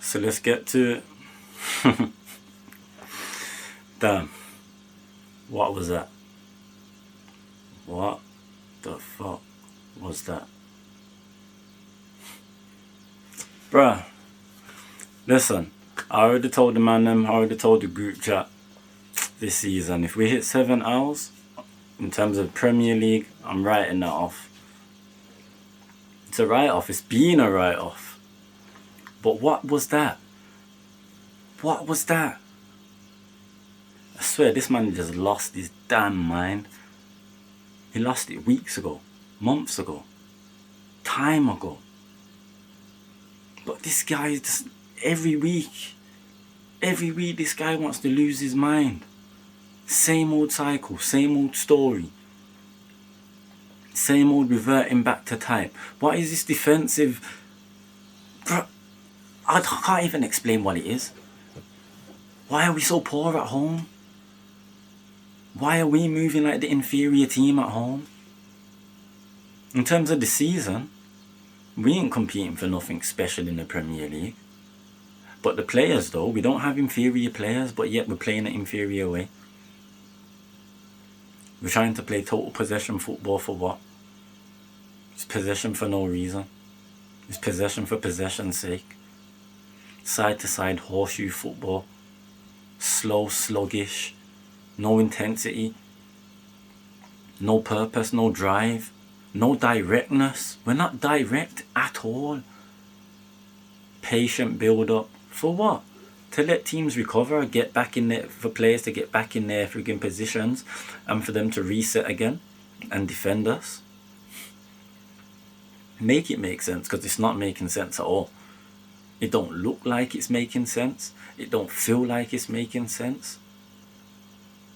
So let's get to it. Damn. What was that? What the fuck was that? Bruh. Listen. I already told the man them, I already told the group chat this season. If we hit 7 hours, in terms of Premier League, I'm writing that off. It's a write-off. It's been a write-off. But what was that? What was that? I swear, this man just lost his damn mind. He lost it weeks ago, months ago, time ago. But this guy just, every week this guy wants to lose his mind. Same old cycle, same old story. Same old reverting back to type. What is this defensive? Bro, I can't even explain what it is. Why are we so poor at home? Why are we moving like the inferior team at home? In terms of the season, we ain't competing for nothing special in the Premier League. But the players though, we don't have inferior players, but yet we're playing an inferior way. We're trying to play total possession football for what? It's possession for no reason. It's possession for possession's sake. Side to side horseshoe football. Slow, sluggish. No intensity. No purpose, no drive. No directness. We're not direct at all. Patient build up. For what? To let teams recover, get back in there, for players to get back in their freaking positions, and for them to reset again and defend us. Make it make sense, because it's not making sense at all. It don't look like it's making sense. It don't feel like it's making sense.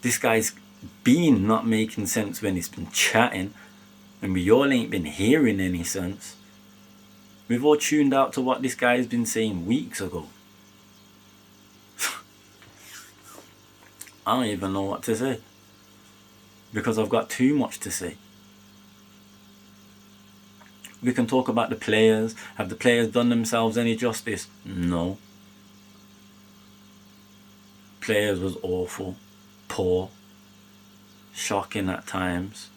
This guy's been not making sense when he's been chatting, and we all ain't been hearing any sense. We've all tuned out to what this guy's been saying weeks ago. I don't even know what to say, because I've got too much to say. We can talk about the players. Have the players done themselves any justice? No. Players was awful, poor, shocking at times.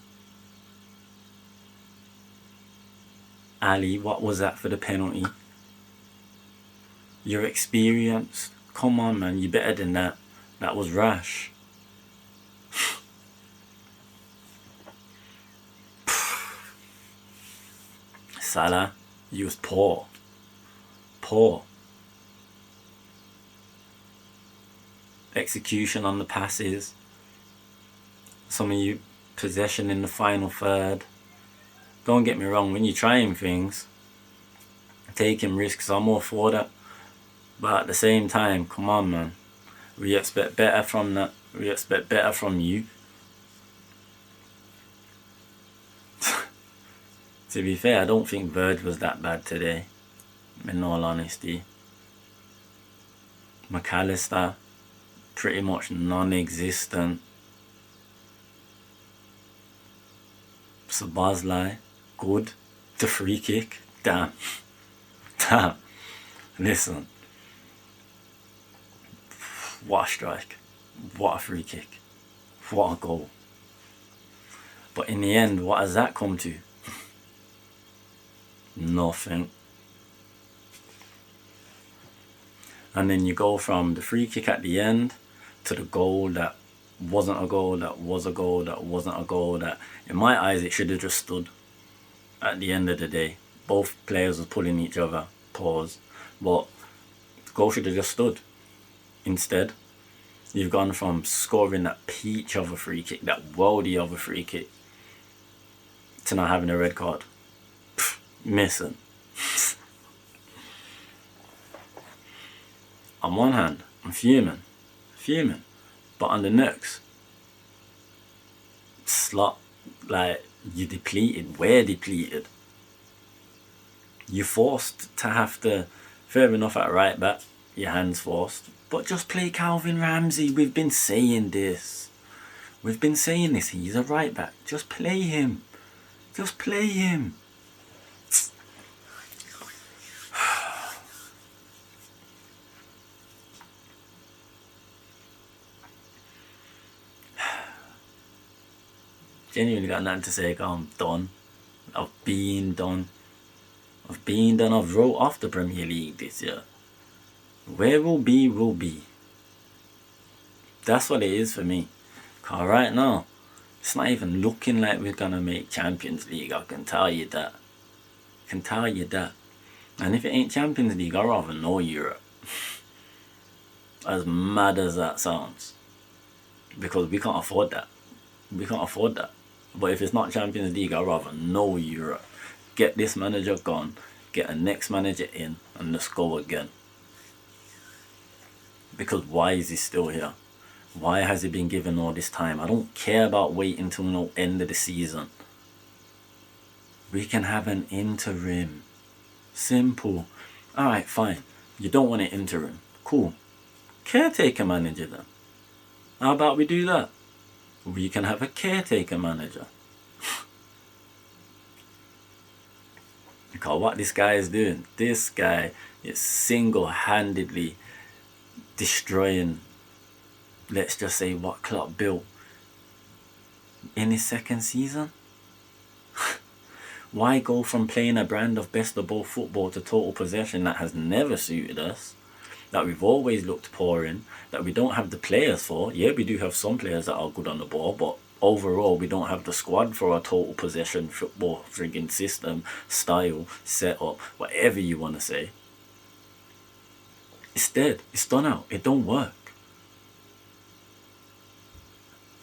Ali, what was that for the penalty? You're experienced. Come on, man, you're better than that. That was rash. Salah, you was poor. Poor. Execution on the passes. Some of you, possession in the final third. Don't get me wrong, when you're trying things, taking risks, I'm all for that. But at the same time, come on, man. We expect better from that. We expect better from you. To be fair, I don't think Verge was that bad today, in all honesty. McAllister, pretty much non-existent. Sabazlai, good. The free kick, damn. Damn. Listen. What a strike. What a free kick. What a goal. But in the end, what has that come to? Nothing. And then you go from the free kick at the end to the goal that wasn't a goal, that was a goal, that wasn't a goal, that in my eyes it should have just stood. At the end of the day, both players were pulling each other, pause, but the goal should have just stood. Instead, you've gone from scoring that peach of a free kick, that worldy of a free kick, to not having a red card. Missing. On one hand, I'm fuming, but on the next, slot, like, you're depleted. We're depleted. You're forced to have to, fair enough at right back, your hands forced, but just play Calvin Ramsey. We've been saying this. He's a right back. Just play him. Just play him. Genuinely got nothing to say. I'm done. I've been done. I've wrote off the Premier League this year. Where will be, will be. That's what it is for me. Cause right now, it's not even looking like we're gonna make Champions League. I can tell you that. And if it ain't Champions League, I'd rather know Europe. As mad as that sounds. Because we can't afford that. But if it's not Champions League, I'd rather know Europe. Get this manager gone, get a next manager in, and let's go again. Because why is he still here? Why has he been given all this time? I don't care about waiting till the end of the season. We can have an interim. Simple. Alright, fine. You don't want an interim. Cool. Caretaker manager then. How about we do that? We can have a caretaker manager. Because what this guy is doing, this guy is single-handedly destroying, let's just say, what Klopp built in his second season. Why go from playing a brand of best of both football to total possession that has never suited us, that we've always looked poor in, that we don't have the players for? Yeah, we do have some players that are good on the ball, but overall we don't have the squad for a total possession football friggin' system, style, setup, whatever you want to say. It's dead. It's done out. It don't work.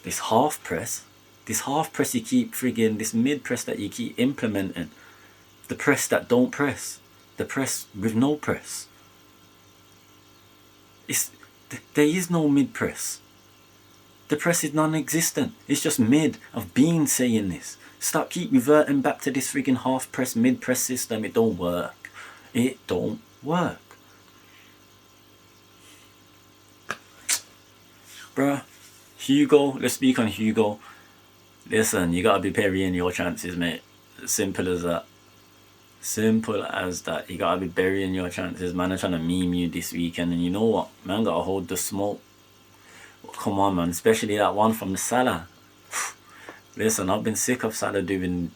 This half press you keep friggin', this mid press that you keep implementing, the press that don't press, the press with no press. There is no mid press. The press is non-existent. It's just mid. I've been saying this. Stop keep reverting back to this friggin' half press, mid press system. It don't work. It don't work. Bruh, Hugo, let's speak on Hugo. Listen, you gotta be burying your chances, mate. Simple as that. Simple as that. You gotta be burying your chances. Man, I'm trying to meme you this weekend, and you know what? Man, gotta hold the smoke. Come on, man. Especially that one from Salah. Listen, I've been sick of Salah doing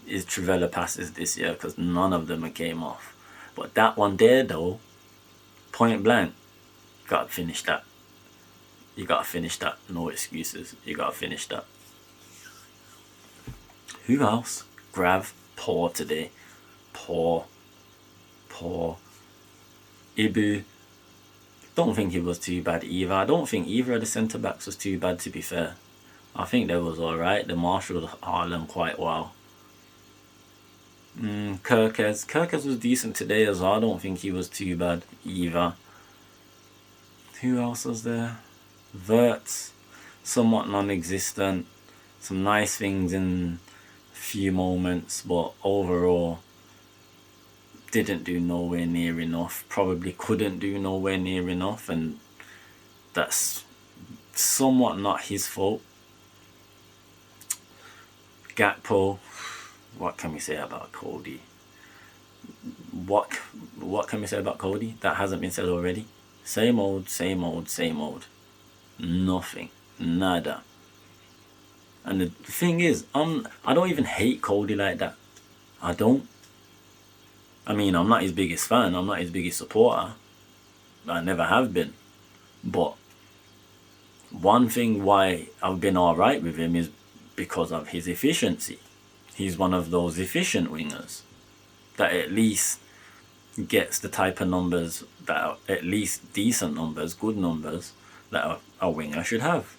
his Trivela passes this year because none of them came off. But that one there, though, point blank, gotta finish that. You gotta finish that. No excuses. You gotta finish that. Who else? Grav, poor today. Poor. Ibu, don't think it was too bad either. I don't think either of the centre backs was too bad, to be fair. I think they was alright. They marshalled Haaland quite well. Kirkes was decent today as well. I don't think he was too bad either. Who else was there? Verts, somewhat non-existent. Some nice things in a few moments, but overall didn't do nowhere near enough. Probably couldn't do nowhere near enough, and that's somewhat not his fault. Gakpo, what can we say about Cody? What can we say about Cody that hasn't been said already? Same old. Nothing. Nada. And the thing is, I don't even hate Cody like that. I don't. I mean, I'm not his biggest fan. I'm not his biggest supporter. I never have been. But one thing why I've been alright with him is because of his efficiency. He's one of those efficient wingers that at least gets the type of numbers that are at least decent numbers, good numbers that a winger should have.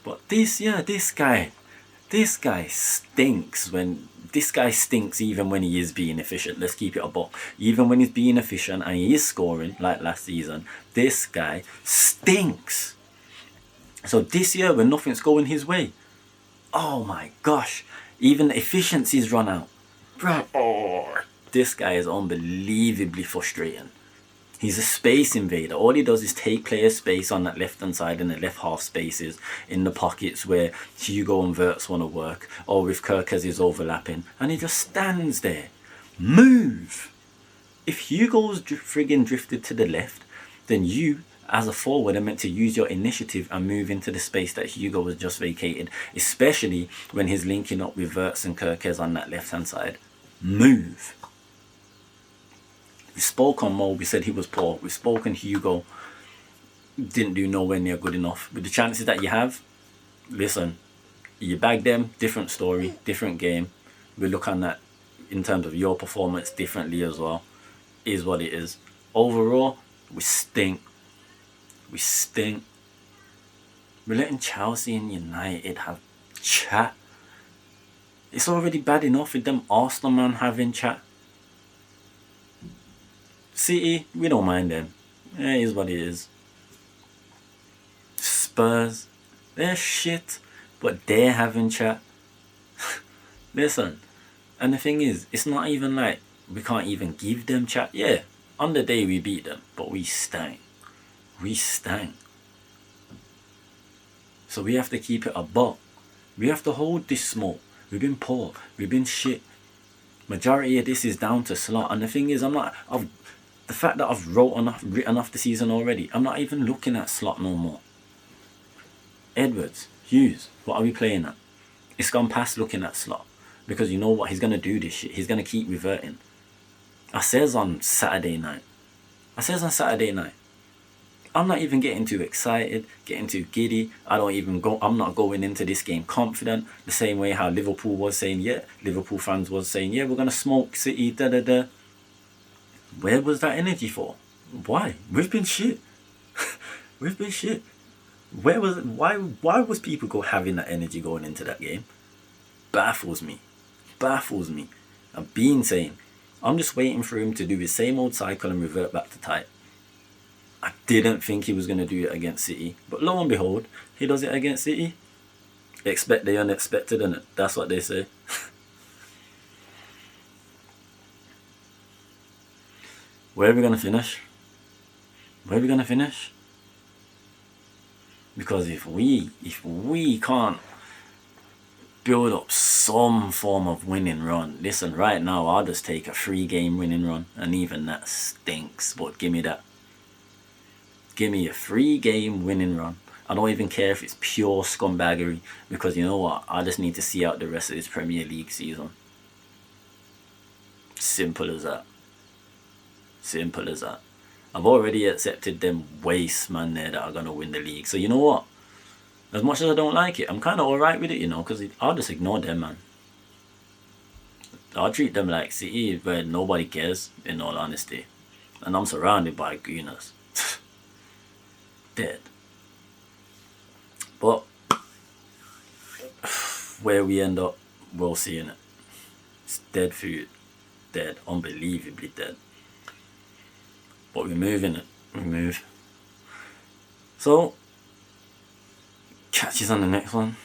But this guy stinks even when he is being efficient. Let's keep it a buck. Even when he's being efficient and he is scoring like last season, this guy stinks. So this year when nothing's going his way, oh my gosh, even efficiency's run out. Bruh, oh, this guy is unbelievably frustrating. He's a space invader. All he does is take player space on that left hand side and the left half spaces in the pockets where Hugo and Verts want to work, or if Kirkes is overlapping, and he just stands there. Move! If Hugo's friggin' drifted to the left, then you as a forward are meant to use your initiative and move into the space that Hugo was just vacated, especially when he's linking up with Wirtz and Kirkez on that left-hand side. Move. We spoke on Mo, we said he was poor. We spoke on Hugo, didn't do nowhere near good enough. With the chances that you have, listen, you bag them, different story, different game. We look on that in terms of your performance differently as well. Is what it is. Overall, we stink. We stink. We're letting Chelsea and United have chat. It's already bad enough with them Arsenal man having chat. City, we don't mind them. It is what it is. Spurs, they're shit, but they're having chat. Listen, and the thing is, it's not even like we can't even give them chat. Yeah, on the day we beat them, but we stank. We stank. So we have to keep it a buck. We have to hold this small. We've been poor. We've been shit. Majority of this is down to Slot. And the thing is, the fact that I've written off the season already, I'm not even looking at Slot no more. Edwards, Hughes, what are we playing at? It's gone past looking at Slot. Because you know what? He's going to do this shit. He's going to keep reverting. I says on Saturday night. I'm not even getting too excited, getting too giddy. I'm not going into this game confident. The same way how Liverpool was saying, yeah, Liverpool fans was saying, yeah, we're going to smoke City, da-da-da. Where was that energy for? Why? We've been shit. We've been shit. Why was people having that energy going into that game? Baffles me. I've been saying, I'm just waiting for him to do his same old cycle and revert back to type. I didn't think he was going to do it against City. But lo and behold, he does it against City. Expect the unexpected, innit? That's what they say. Where are we going to finish? Because if we can't build up some form of winning run, listen, right now I'll just take a 3-game winning run, and even that stinks, but give me that. Give me a 3-game winning run. I don't even care if it's pure scumbaggery, because you know what, I just need to see out the rest of this Premier League season. Simple as that. I've already accepted them waste man there that are going to win the league. So you know what, as much as I don't like it, I'm kind of alright with it, you know, because I'll just ignore them, man. I'll treat them like City, where nobody cares, in all honesty. And I'm surrounded by gooners. Dead. But where we end up, we'll see, in it. It's dead food. Dead. Unbelievably dead. But we move, in it. We move. So, catch you on the next one.